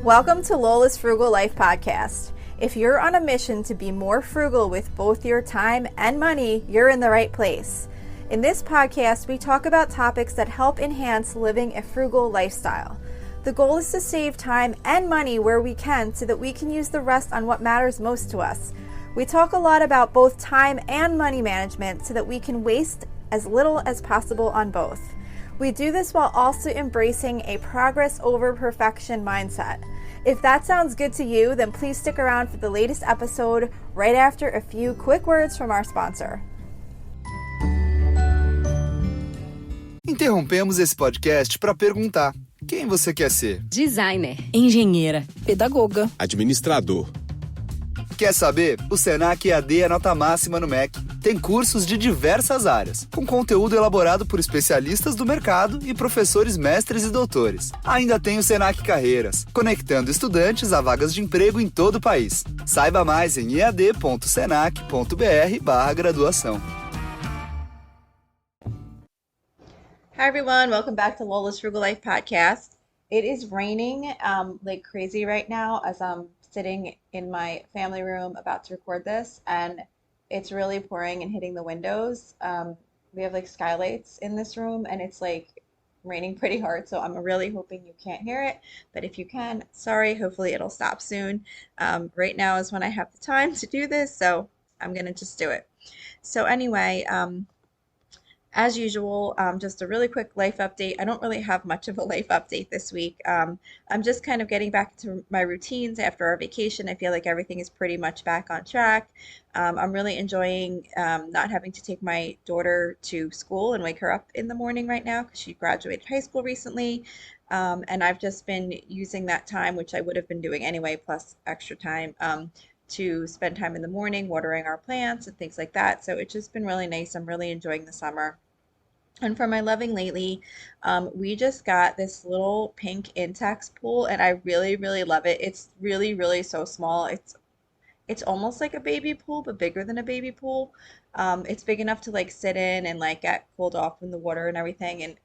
Welcome to Lola's Frugal Life Podcast. If you're on a mission to be more frugal with both your time and money, you're in the right place. In this podcast, we talk about topics that help enhance living a frugal lifestyle. The goal is to save time and money where we can so that we can use the rest on what matters most to us. We talk a lot about both time and money management so that we can waste as little as possible on both. We do this while also embracing a progress over perfection mindset. If that sounds good to you, then please stick around for the latest episode right after a few quick words from our sponsor. Interrompemos esse podcast para perguntar: quem você quer ser? Designer, engenheira, pedagoga, administrador. Quer saber? O Senac EAD é nota máxima no MEC. Tem cursos de diversas áreas, com conteúdo elaborado por especialistas do mercado e professores mestres e doutores. Ainda tem o Senac Carreiras, conectando estudantes a vagas de emprego em todo o país. Saiba mais em ead.senac.br/graduação. Hi everyone, welcome back to Lola's Frugal Life Podcast. It is raining like crazy right now as I'm sitting in my family room about to record this, and it's really pouring and hitting the windows. We have like skylights in this room and it's like raining pretty hard, so I'm really hoping you can't hear it, but if you can, sorry, hopefully it'll stop soon. Right now is when I have the time to do this, so I'm gonna just do it. So anyway, as usual, just a really quick life update. I don't really have much of a life update this week. I'm just kind of getting back to my routines after our vacation. I feel like everything is pretty much back on track. I'm really enjoying not having to take my daughter to school and wake her up in the morning right now because she graduated high school recently. And I've just been using that time, which I would have been doing anyway, plus extra time, to spend time in the morning watering our plants and things like that. So it's just been really nice. I'm really enjoying the summer. And for my loving lately, we just got this little pink Intex pool, and I really, really love it. It's really, really so small. It's almost like a baby pool, but bigger than a baby pool. It's big enough to like sit in and like get cooled off in the water and everything. And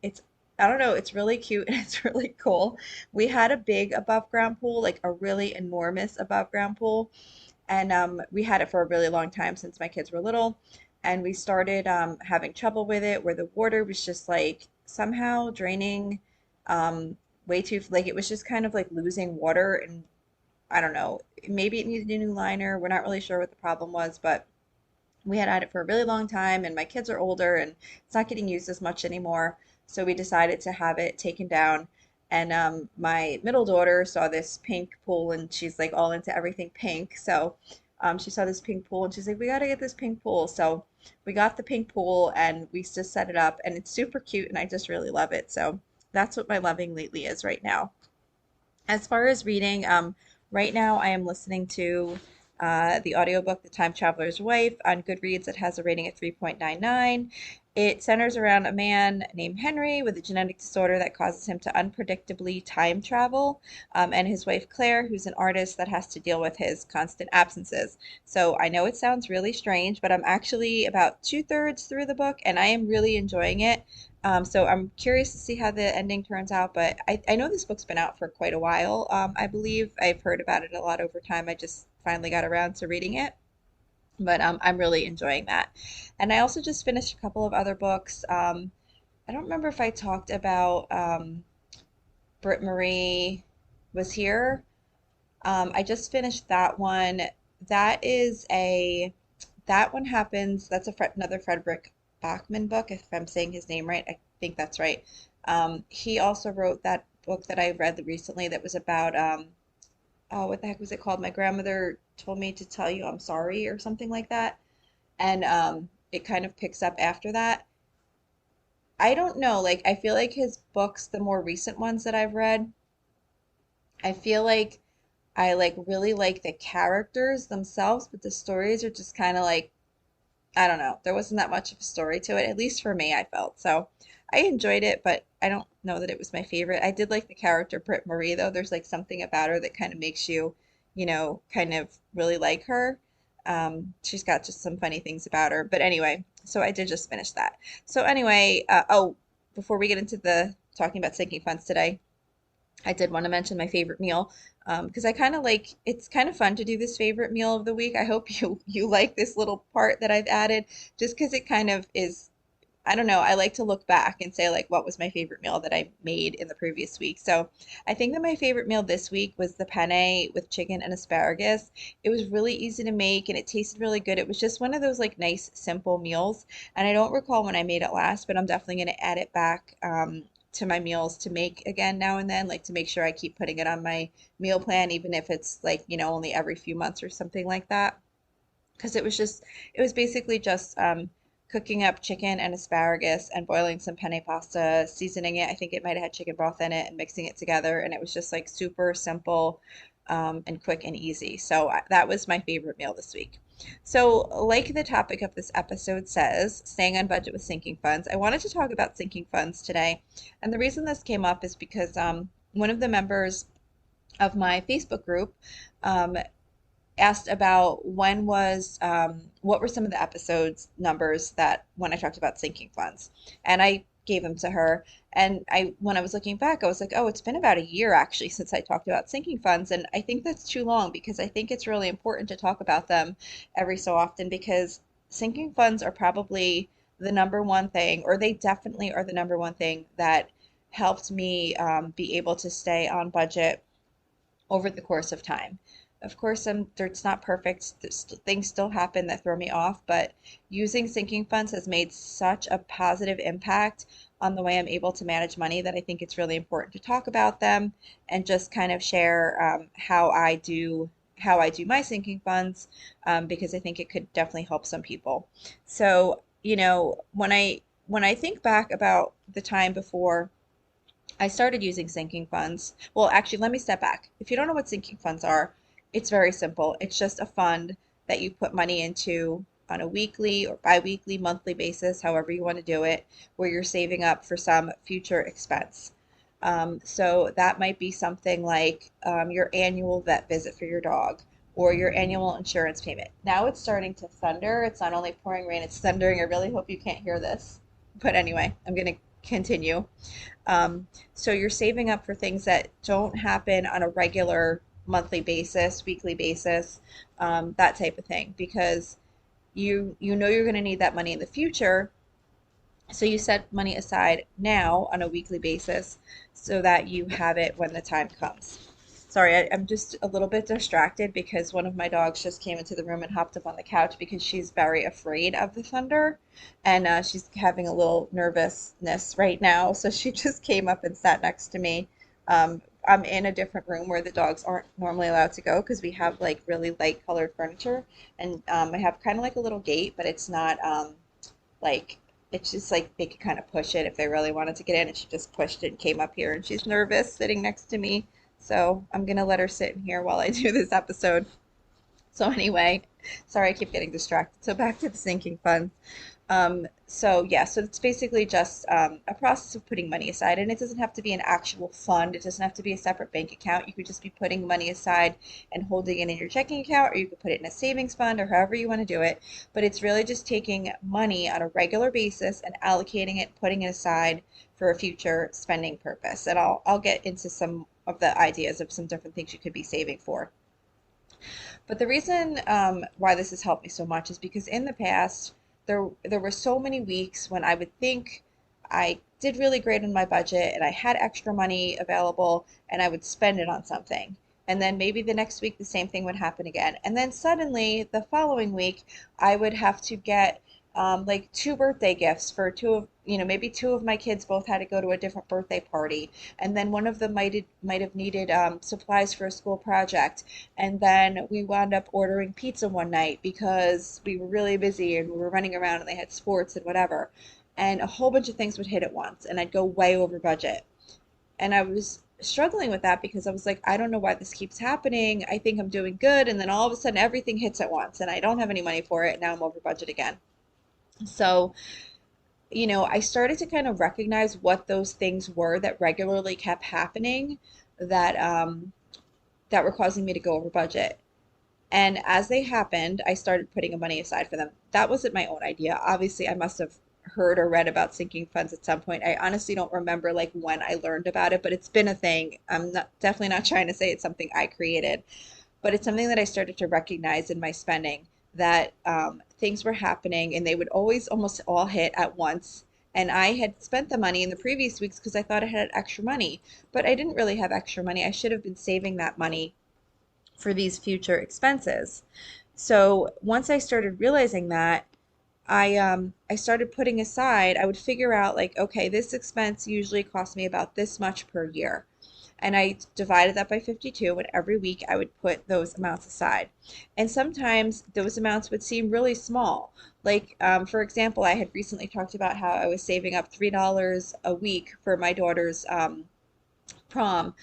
I don't know, it's really cute and it's really cool. We had a big above ground pool, like a really enormous above ground pool. And we had it for a really long time since my kids were little. And we started having trouble with it where the water was just like somehow draining way too, like it was just kind of like losing water. And I don't know, maybe it needed a new liner. We're not really sure what the problem was, but we had it for a really long time and my kids are older and it's not getting used as much anymore. So we decided to have it taken down. And my middle daughter saw this pink pool and she's like all into everything pink. So she saw this pink pool and she's like, we got to get this pink pool. So we got the pink pool and we just set it up and it's super cute and I just really love it. So that's what my loving lately is right now. As far as reading, right now I am listening to the audiobook The Time Traveler's Wife on Goodreads. It has a rating at 3.99. It centers around a man named Henry with a genetic disorder that causes him to unpredictably time travel, and his wife Claire, who's an artist that has to deal with his constant absences. So I know it sounds really strange, but I'm actually about 2/3 through the book, and I am really enjoying it. So I'm curious to see how the ending turns out, but I know this book's been out for quite a while. I believe I've heard about it a lot over time. I just finally got around to reading it. But I'm really enjoying that. And I also just finished a couple of other books. I don't remember if I talked about Britt Marie Was Here. I just finished that one. That one happens, that's another Frederick Bachman book, if I'm saying his name right. I think that's right. He also wrote that book that I read recently that was about oh, what the heck was it called? My grandmother told me to tell you I'm sorry or something like that. And it kind of picks up after that. I don't know, like I feel like his books, the more recent ones that I've read, I feel like I like really like the characters themselves, but the stories are just kind of like, I don't know. There wasn't that much of a story to it, at least for me, I felt. So I enjoyed it, but I don't know that it was my favorite. I did like the character Britt Marie, though. There's like something about her that kind of makes you, kind of really like her. She's got just some funny things about her. But anyway, so I did just finish that. So anyway, before we get into the talking about sinking funds today, I did want to mention my favorite meal because I kind of like it's kind of fun to do this favorite meal of the week. I hope you like this little part that I've added just because it kind of is. I don't know. I like to look back and say like what was my favorite meal that I made in the previous week. So I think that my favorite meal this week was the penne with chicken and asparagus. It was really easy to make and it tasted really good. It was just one of those like nice simple meals. And I don't recall when I made it last, but I'm definitely going to add it back to my meals to make again now and then, like to make sure I keep putting it on my meal plan, even if it's like, only every few months or something like that. Because it was basically just cooking up chicken and asparagus and boiling some penne pasta, seasoning it. I think it might have had chicken broth in it and mixing it together. And it was just like super simple and quick and easy. So that was my favorite meal this week. So, like the topic of this episode says, staying on budget with sinking funds, I wanted to talk about sinking funds today. And the reason this came up is because one of the members of my Facebook group um, asked about what were some of the episodes numbers that when I talked about sinking funds, and I gave them to her. And when I was looking back, I was like, oh, it's been about a year actually since I talked about sinking funds, and I think that's too long because I think it's really important to talk about them every so often because sinking funds are probably the number one thing, or they definitely are the number one thing that helped me be able to stay on budget over the course of time. Of course, it's not perfect. Things still happen that throw me off, but using sinking funds has made such a positive impact on the way I'm able to manage money that I think it's really important to talk about them and just kind of share how I do my sinking funds because I think it could definitely help some people. So, when I think back about the time before I started using sinking funds. Well, actually, let me step back. If you don't know what sinking funds are, it's very simple. It's just a fund that you put money into on a weekly or biweekly, monthly basis, however you want to do it, where you're saving up for some future expense. So that might be something like your annual vet visit for your dog or your annual insurance payment. Now it's starting to thunder. It's not only pouring rain, it's thundering. I really hope you can't hear this. But anyway, I'm going to continue. So you're saving up for things that don't happen on a regular monthly basis, weekly basis, that type of thing, because you know you're going to need that money in the future. So you set money aside now on a weekly basis so that you have it when the time comes. Sorry, I'm just a little bit distracted because one of my dogs just came into the room and hopped up on the couch because she's very afraid of the thunder and she's having a little nervousness right now. So she just came up and sat next to me. I'm in a different room where the dogs aren't normally allowed to go because we have like really light colored furniture and I have kind of like a little gate, but it's not like it's just like they could kind of push it if they really wanted to get in, and she just pushed it and came up here, and she's nervous sitting next to me. So I'm gonna let her sit in here while I do this episode. So anyway, sorry I keep getting distracted. So back to the sinking fund. So yeah, so it's basically just a process of putting money aside, and it doesn't have to be an actual fund. It doesn't have to be a separate bank account. You could just be putting money aside and holding it in your checking account, or you could put it in a savings fund, or however you want to do it. But it's really just taking money on a regular basis and allocating it, putting it aside for a future spending purpose. And I'll get into some of the ideas of some different things you could be saving for. But the reason why this has helped me so much is because in the past, there were so many weeks when I would think I did really great in my budget and I had extra money available and I would spend it on something. And then maybe the next week the same thing would happen again. And then suddenly the following week I would have to get like two birthday gifts for maybe two of my kids both had to go to a different birthday party, and then one of them might have needed supplies for a school project, and then we wound up ordering pizza one night because we were really busy and we were running around and they had sports and whatever, and a whole bunch of things would hit at once, and I'd go way over budget, and I was struggling with that because I was like, I don't know why this keeps happening. I think I'm doing good, and then all of a sudden everything hits at once, and I don't have any money for it. And now I'm over budget again. So, I started to kind of recognize what those things were that regularly kept happening that that were causing me to go over budget. And as they happened, I started putting money aside for them. That wasn't my own idea. Obviously, I must have heard or read about sinking funds at some point. I honestly don't remember like when I learned about it, but it's been a thing. I'm not definitely not trying to say it's something I created, but it's something that I started to recognize in my spending that things were happening and they would always almost all hit at once. And I had spent the money in the previous weeks because I thought I had extra money, but I didn't really have extra money. I should have been saving that money for these future expenses. So once I started realizing that, I started putting aside, I would figure out like, okay, this expense usually costs me about this much per year. And I divided that by 52, and every week I would put those amounts aside. And sometimes those amounts would seem really small. Like, for example, I had recently talked about how I was saving up $3 a week for my daughter's prom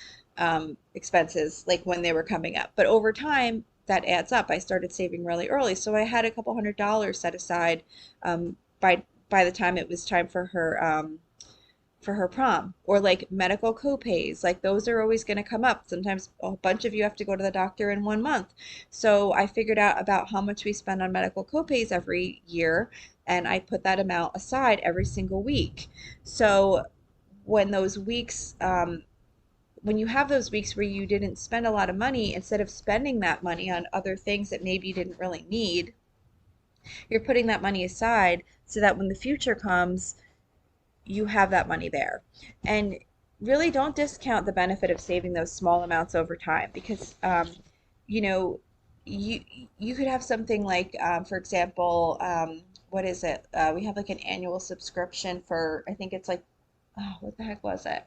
expenses, like when they were coming up. But over time, that adds up. I started saving really early, so I had a couple $100 set aside by the time it was time for her prom. Or like medical copays, like those are always going to come up. Sometimes a bunch of you have to go to the doctor in 1 month. So I figured out about how much we spend on medical copays every year, and I put that amount aside every single week. So when those weeks when you have those weeks where you didn't spend a lot of money, instead of spending that money on other things that maybe you didn't really need, you're putting that money aside so that when the future comes, you have that money there. And really don't discount the benefit of saving those small amounts over time because, you know, you you could have something like, for example, what is it? We have like an annual subscription for, I think it's like, oh, what the heck was it?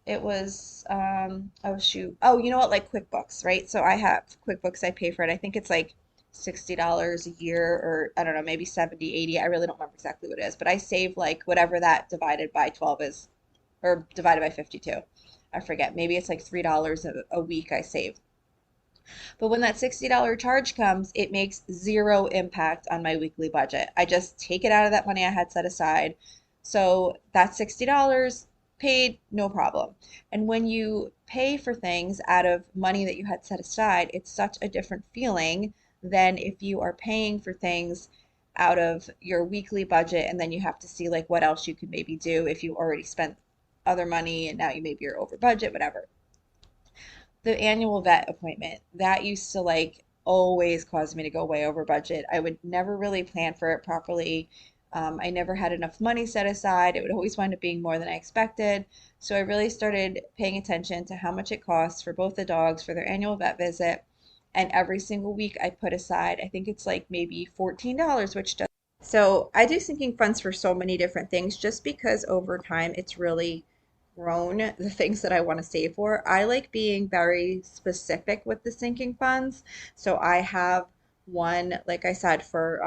It was, oh shoot. Oh, you know what? Like QuickBooks, right? So I have QuickBooks, I pay for it. I think it's like $60 a year or I don't know, maybe 70, 80. I really don't remember exactly what it is, but I save like whatever that divided by 12 is or divided by 52. I forget. Maybe it's like $3 a week I save. But when that $60 charge comes, it makes zero impact on my weekly budget. I just take it out of that money I had set aside. So that $60 paid, no problem. And when you pay for things out of money that you had set aside, it's such a different feeling than if you are paying for things out of your weekly budget and then you have to see like what else you could maybe do if you already spent other money and now you maybe you're over budget, whatever. The annual vet appointment, that used to like always cause me to go way over budget. I would never really plan for it properly. I never had enough money set aside. It would always wind up being more than I expected. So I really started paying attention to how much it costs for both the dogs for their annual vet visit. And every single week I put aside, I think it's like maybe $14, which does. So I do sinking funds for so many different things just because over time it's really grown the things that I want to save for. I like being very specific with the sinking funds. So I have one, like I said, for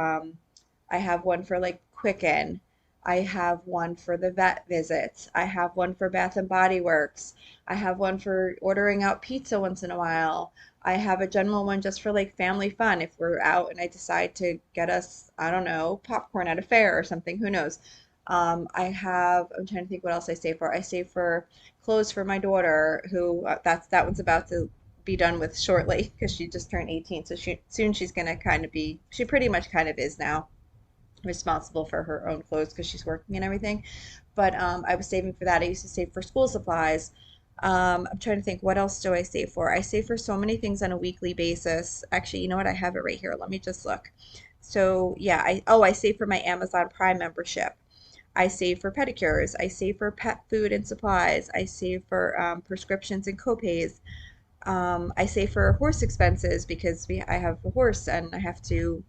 I have one for like Quicken. I have one for the vet visits. I have one for Bath and Body Works. I have one for ordering out pizza once in a while. I have a general one just for like family fun if we're out and I decide to get us, I don't know, popcorn at a fair or something, who knows. I'm trying to think what else I save for. I save for clothes for my daughter, who that one's about to be done with shortly because she just turned 18. So soon she's gonna kind of be, she pretty much kind of is now responsible for her own clothes because she's working and everything. But I was saving for that. I used to save for school supplies. I'm trying to think, what else do I save for? I save for so many things on a weekly basis. Actually, you know what? I have it right here. Let me just look. So yeah, I save for my Amazon Prime membership. I save for pedicures. I save for pet food and supplies. I save for prescriptions and copays. I save for horse expenses because I have a horse and I have to,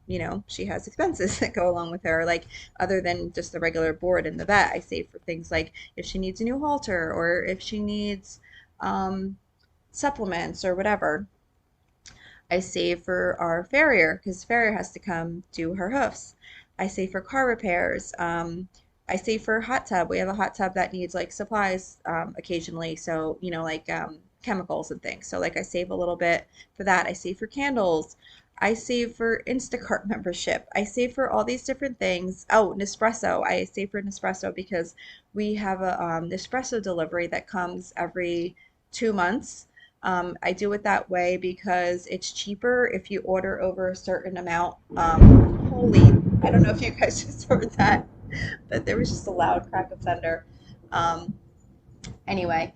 she has expenses that go along with her. Like other than just the regular board in the vet, I save for things like if she needs a new halter or if she needs supplements or whatever. I save for our farrier because farrier has to come do her hoofs. I save for car repairs. I save for a hot tub. We have a hot tub that needs like supplies occasionally. So, like chemicals and things. So like I save a little bit for that. I save for candles. I save for Instacart membership. I save for all these different things. Oh, Nespresso. I save for Nespresso because we have a Nespresso delivery that comes every 2 months. I do it that way because it's cheaper if you order over a certain amount. Holy, I don't know if you guys just heard that. but there was just a loud crack of thunder. Um, anyway,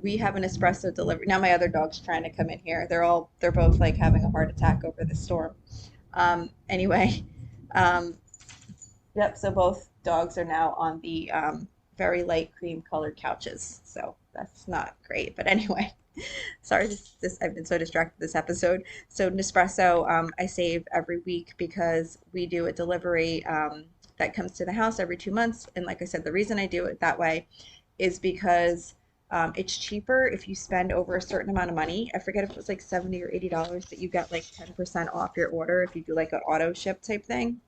we have an espresso delivery. Now my other dog's trying to come in here. They're both like having a heart attack over the storm. Anyway, um, yep, so both dogs are now on the very light cream colored couches. So that's not great. But anyway, sorry, I've been so distracted this episode. So Nespresso, I save every week because we do a delivery that comes to the house every 2 months. And like I said, the reason I do it that way is because it's cheaper if you spend over a certain amount of money. I forget if it was like $70 or $80 that you get like 10% off your order if you do like an auto ship type thing.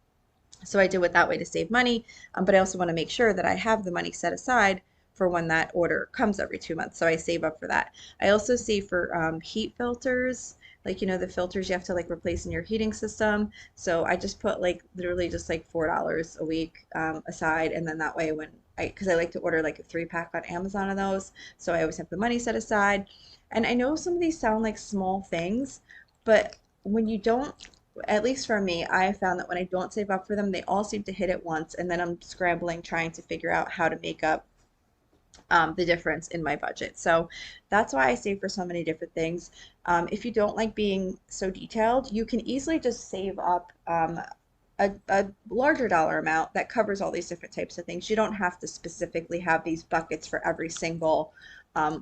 So I do it that way to save money, but I also want to make sure that I have the money set aside for when that order comes every 2 months. So I save up for that. I also save for heat filters, like, the filters you have to like replace in your heating system. So I just put like literally just like $4 a week aside. And then that way because I like to order like a 3-pack on Amazon of those. So I always have the money set aside. And I know some of these sound like small things, but when you don't, at least for me, I have found that when I don't save up for them, they all seem to hit at once, and then I'm scrambling trying to figure out how to make up the difference in my budget. So that's why I save for so many different things. If you don't like being so detailed, you can easily just save up a larger dollar amount that covers all these different types of things. You don't have to specifically have these buckets for every single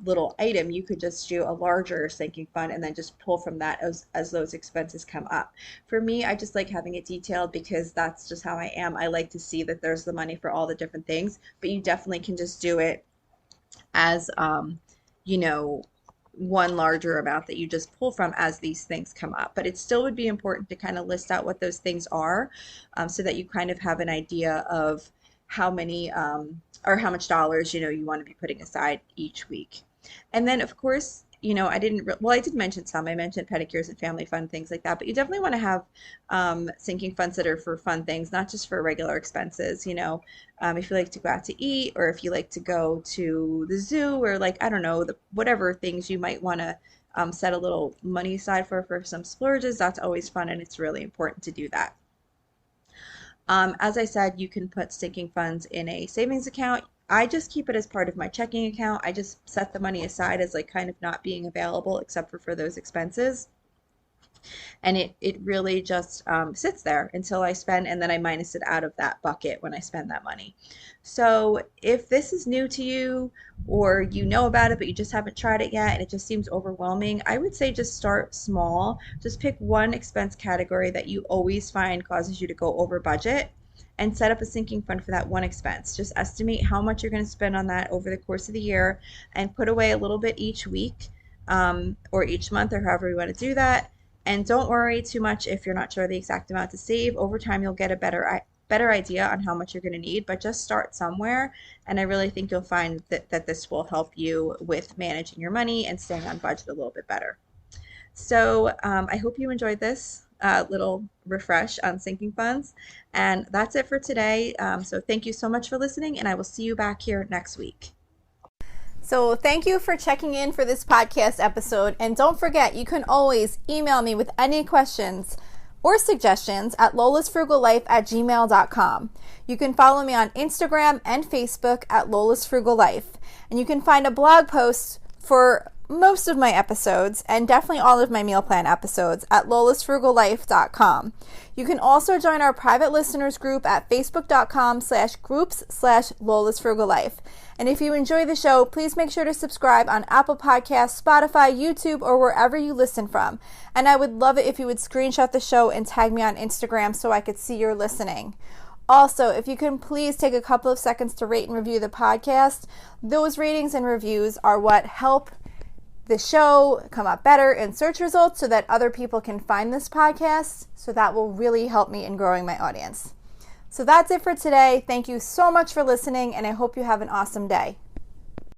little item. You could just do a larger sinking fund and then just pull from that as those expenses come up. For me, I just like having it detailed because that's just how I am. I like to see that there's the money for all the different things, but you definitely can just do it as you know one larger amount that you just pull from as these things come up. But it still would be important to kind of list out what those things are, so that you kind of have an idea of how many or how much dollars you want to be putting aside each week. And then of course, I did mention some. I mentioned pedicures and family fun, things like that, but you definitely want to have sinking funds that are for fun things, not just for regular expenses. If you like to go out to eat, or if you like to go to the zoo, or like, I don't know, whatever things you might want to set a little money aside for some splurges, that's always fun, and it's really important to do that. As I said, you can put sinking funds in a savings account. I just keep it as part of my checking account. I just set the money aside as like kind of not being available except for those expenses. And it really just sits there until I spend, and then I minus it out of that bucket when I spend that money. So if this is new to you, or you know about it but you just haven't tried it yet and it just seems overwhelming, I would say just start small. Just pick one expense category that you always find causes you to go over budget, and set up a sinking fund for that one expense. Just estimate how much you're going to spend on that over the course of the year, and put away a little bit each week, or each month, or however you want to do that. And don't worry too much if you're not sure the exact amount to save. Over time, you'll get a better idea on how much you're going to need, but just start somewhere. And I really think you'll find that this will help you with managing your money and staying on budget a little bit better. So I hope you enjoyed this little refresh on sinking funds. And that's it for today. So thank you so much for listening, and I will see you back here next week. So thank you for checking in for this podcast episode. And don't forget, you can always email me with any questions or suggestions at lolasfrugallife@gmail.com. You can follow me on Instagram and Facebook at lolasfrugallife. And you can find a blog post for most of my episodes, and definitely all of my meal plan episodes, at lolasfrugallife.com. You can also join our private listeners group at facebook.com/groups/lolasfrugallife. And if you enjoy the show, please make sure to subscribe on Apple Podcasts, Spotify, YouTube, or wherever you listen from. And I would love it if you would screenshot the show and tag me on Instagram so I could see you're listening. Also, if you can please take a couple of seconds to rate and review the podcast. Those ratings and reviews are what help the show come up better in search results so that other people can find this podcast. So that will really help me in growing my audience. So that's it for today. Thank you so much for listening, and I hope you have an awesome day.